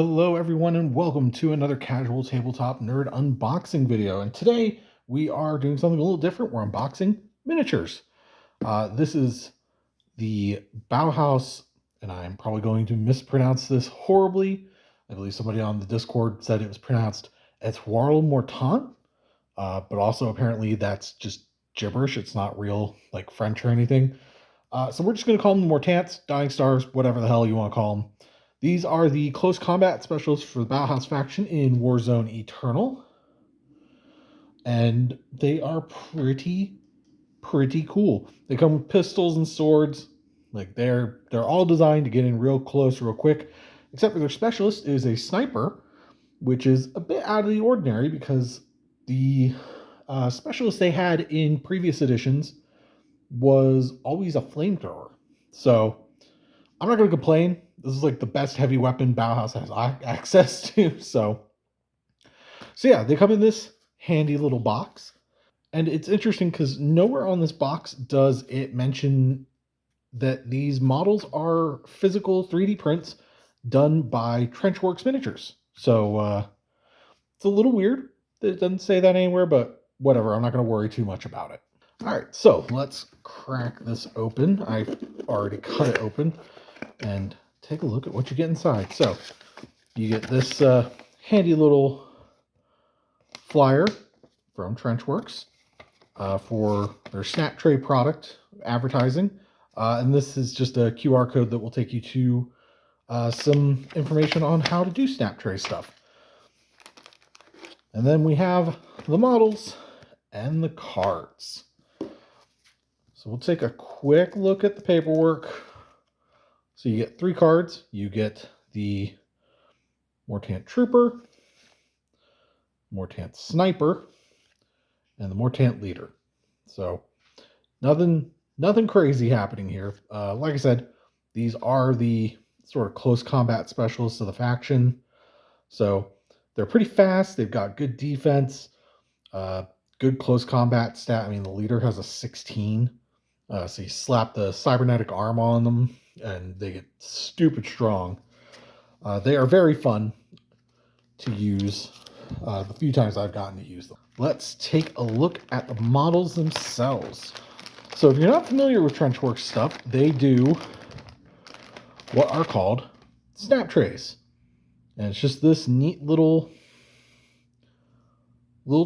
Hello everyone and welcome to another casual tabletop nerd unboxing video. And today we are doing something a little different. We're unboxing miniatures. This is the Bauhaus, and I'm probably going to mispronounce this horribly. I believe somebody on the Discord said it was pronounced Etolies Mortants, but also apparently that's just gibberish. It's not real like French or anything. So we're just going to call them the Mortants, Dying Stars, whatever the hell you want to call them. These are the close combat specialists for the Bauhaus faction in Warzone Eternal. And they are pretty cool. They come with pistols and swords. Like they're all designed to get in real close, real quick. Except for their specialist is a sniper, which is a bit out of the ordinary because the specialist they had in previous editions was always a flamethrower. So I'm not going to complain. This is like the best heavy weapon Bauhaus has access to. So yeah, they come in this handy little box. And it's interesting because nowhere on this box does it mention that these models are physical 3D prints done by Trenchworx miniatures. So it's a little weird that it doesn't say that anywhere, but whatever. I'm not going to worry too much about it. All right, so let's crack this open. I've already cut it open and take a look at what you get inside. So you get this handy little flyer from Trenchworx for their Snap Tray product advertising. And this is just a QR code that will take you to some information on how to do Snap Tray stuff. And then we have the models and the cards. So we'll take a quick look at the paperwork. So you get 3 cards. You get the Mortant Trooper, Mortant Sniper, and the Mortant Leader. So nothing crazy happening here. Like I said, these are the sort of close combat specialists of the faction. So they're pretty fast. They've got good defense, good close combat stat. I mean, the leader has a 16. So you slap the cybernetic arm on them, and they get stupid strong. They are very fun to use the few times I've gotten to use them. Let's take a look at the models themselves. So if you're not familiar with Trenchworx stuff, they do what are called snap trays. And it's just this neat little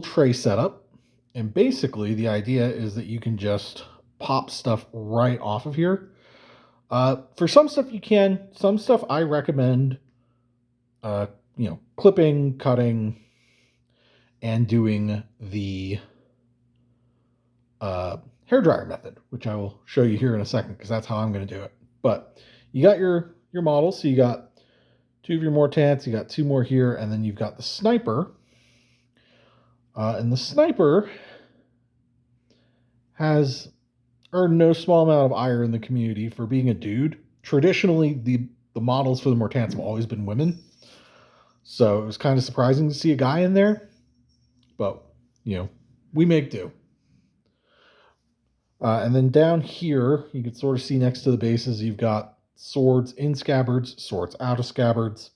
tray setup. And basically the idea is that you can just pop stuff right off of here. For some stuff you can. Some stuff I recommend clipping, cutting, and doing the hairdryer method, which I will show you here in a second because that's how I'm going to do it. But you got your models. So you got 2 of your Mortants, you got 2 more here, and then you've got the sniper. And the sniper has earned no small amount of ire in the community for being a dude. Traditionally, the models for the Mortants have always been women. So it was kind of surprising to see a guy in there. But, we make do. And then down here, you can sort of see next to the bases, you've got swords in scabbards, swords out of scabbards.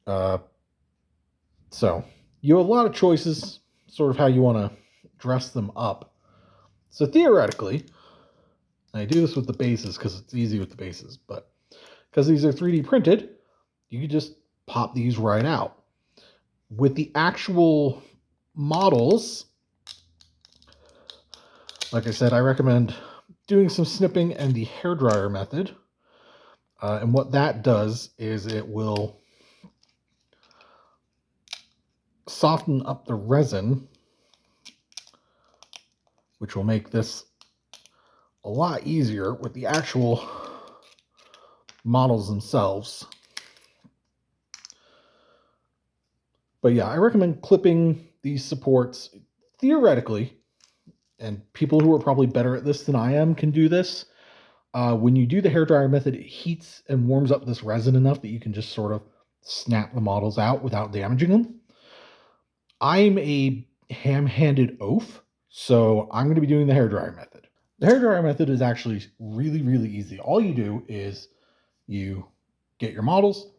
So you have a lot of choices, sort of how you want to dress them up. So theoretically, I do this with the bases because it's easy with the bases, but because these are 3D printed, you can just pop these right out. With the actual models, like I said, I recommend doing some snipping and the hairdryer method. And what that does is it will soften up the resin, which will make this a lot easier with the actual models themselves. But yeah, I recommend clipping these supports theoretically, and people who are probably better at this than I am can do this. When you do the hairdryer method, it heats and warms up this resin enough that you can just sort of snap the models out without damaging them. I'm a ham-handed oaf, so I'm going to be doing the hairdryer method. The hairdryer method is actually really easy. All you do is you get your models,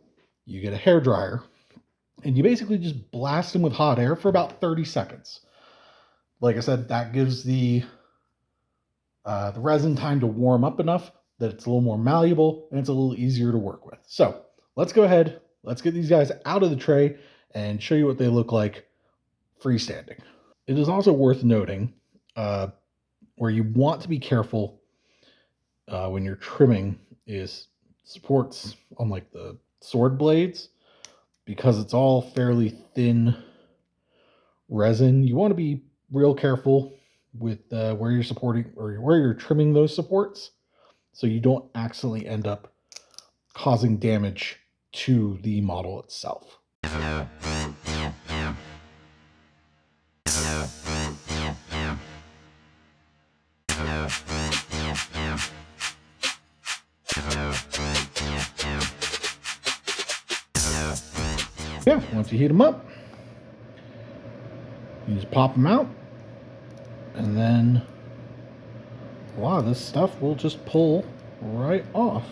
you get a hair dryer, and you basically just blast them with hot air for about 30 seconds. Like I said, that gives the resin time to warm up enough that it's a little more malleable and it's a little easier to work with. So let's go ahead, let's get these guys out of the tray and show you what they look like freestanding. It is also worth noting where you want to be careful when you're trimming is supports on like the sword blades, because it's all fairly thin resin. You want to be real careful with where you're supporting or where you're trimming those supports, so you don't accidentally end up causing damage to the model itself. Yeah, once you heat them up, you just pop them out, and then a lot of this stuff will just pull right off.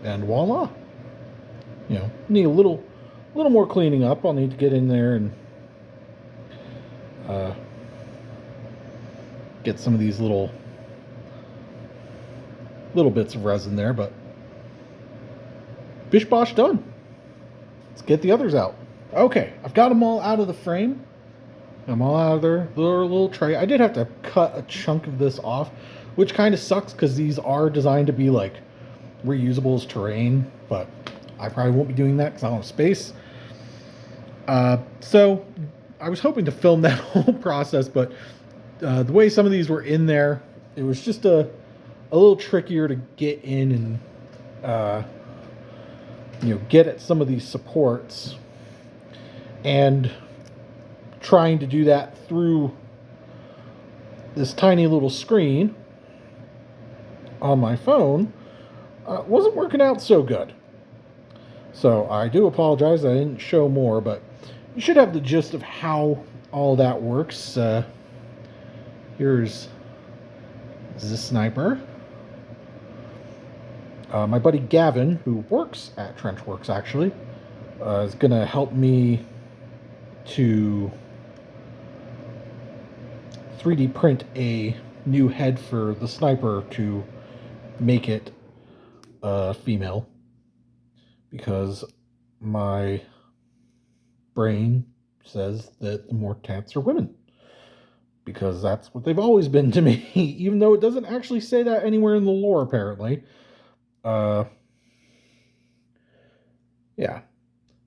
And voila. You know, need a little more cleaning up. I'll need to get in there and get some of these little bits of resin there, but bish bosh done. Let's get the others out. Okay, I've got them all out of the frame. I'm all out of their little tray. I did have to cut a chunk of this off, which kind of sucks because these are designed to be like reusable as terrain, but I probably won't be doing that because I don't have space. So I was hoping to film that whole process, but the way some of these were in there, it was just a little trickier to get in and get at some of these supports, and trying to do that through this tiny little screen on my phone wasn't working out so good. So I do apologize I didn't show more, but you should have the gist of how all that works. Here's the sniper. My buddy Gavin, who works at Trenchworx actually, is going to help me to 3D print a new head for the sniper to make it female, because my brain says that the Mortants are women, because that's what they've always been to me, even though it doesn't actually say that anywhere in the lore, apparently. Yeah.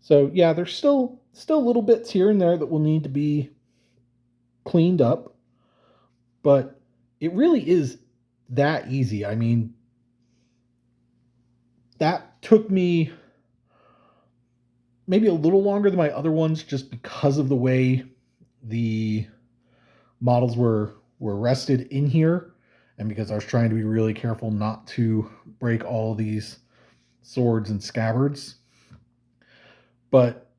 So, yeah, there's still little bits here and there that will need to be cleaned up, but it really is that easy. I mean, that took me maybe a little longer than my other ones just because of the way the models were rested in here, and because I was trying to be really careful not to break all these swords and scabbards. But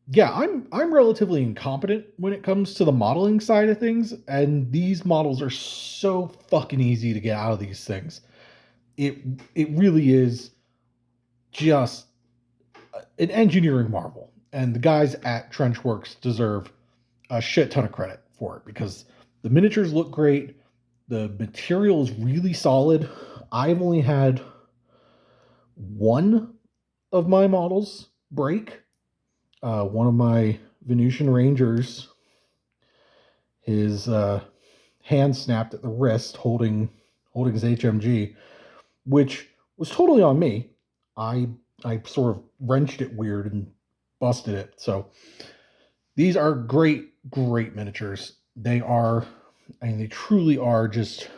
yeah, I'm relatively incompetent when it comes to the modeling side of things, and these models are so fucking easy to get out of these things. It really is just an engineering marvel, and the guys at Trenchworx deserve a shit ton of credit for it, because the miniatures look great, the material is really solid. I've only had one of my models break. One of my Venusian Rangers, his hand snapped at the wrist holding his HMG, which was totally on me. I sort of wrenched it weird and busted it. So these are great miniatures. They are, I mean, they truly are just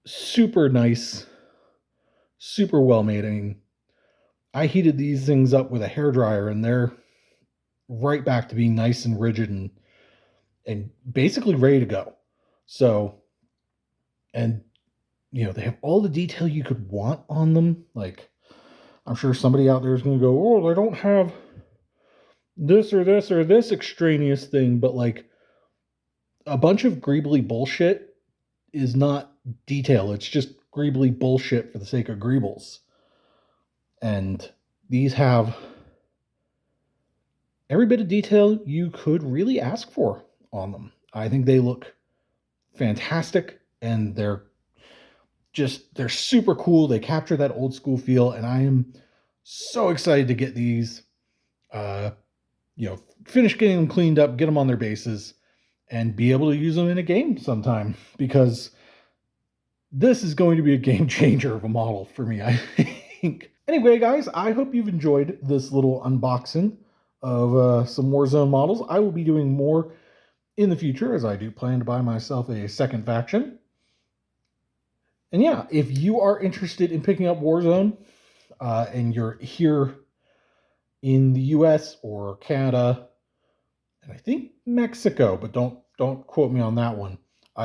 super nice, super well made. I mean, I heated these things up with a hairdryer, and they're right back to being nice and rigid and basically ready to go. So, and they have all the detail you could want on them. Like, I'm sure somebody out there is going to go, "Oh, they don't have this or this or this extraneous thing, but like a bunch of greebly bullshit is not detail. It's just greebly bullshit for the sake of greebles. And these have every bit of detail you could really ask for on them. I think they look fantastic, and they're super cool. They capture that old school feel, and I am so excited to get these uh finish getting them cleaned up, get them on their bases, and be able to use them in a game sometime, because this is going to be a game changer of a model for me, I think. Anyway, guys, I hope you've enjoyed this little unboxing of some Warzone models. I will be doing more in the future, as I do plan to buy myself a second faction. And yeah, if you are interested in picking up Warzone and you're here in the US or Canada, and I think Mexico, but don't quote me on that one.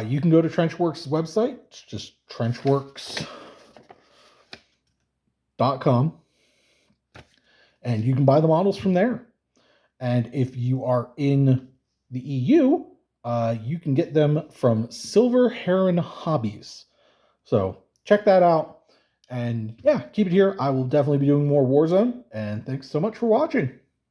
You can go to Trenchworx's website. It's just trenchworx.com, and you can buy the models from there. And if you are in the EU, you can get them from Silver Heron Hobbies. So check that out. And yeah, keep it here. I will definitely be doing more Warzone. And thanks so much for watching.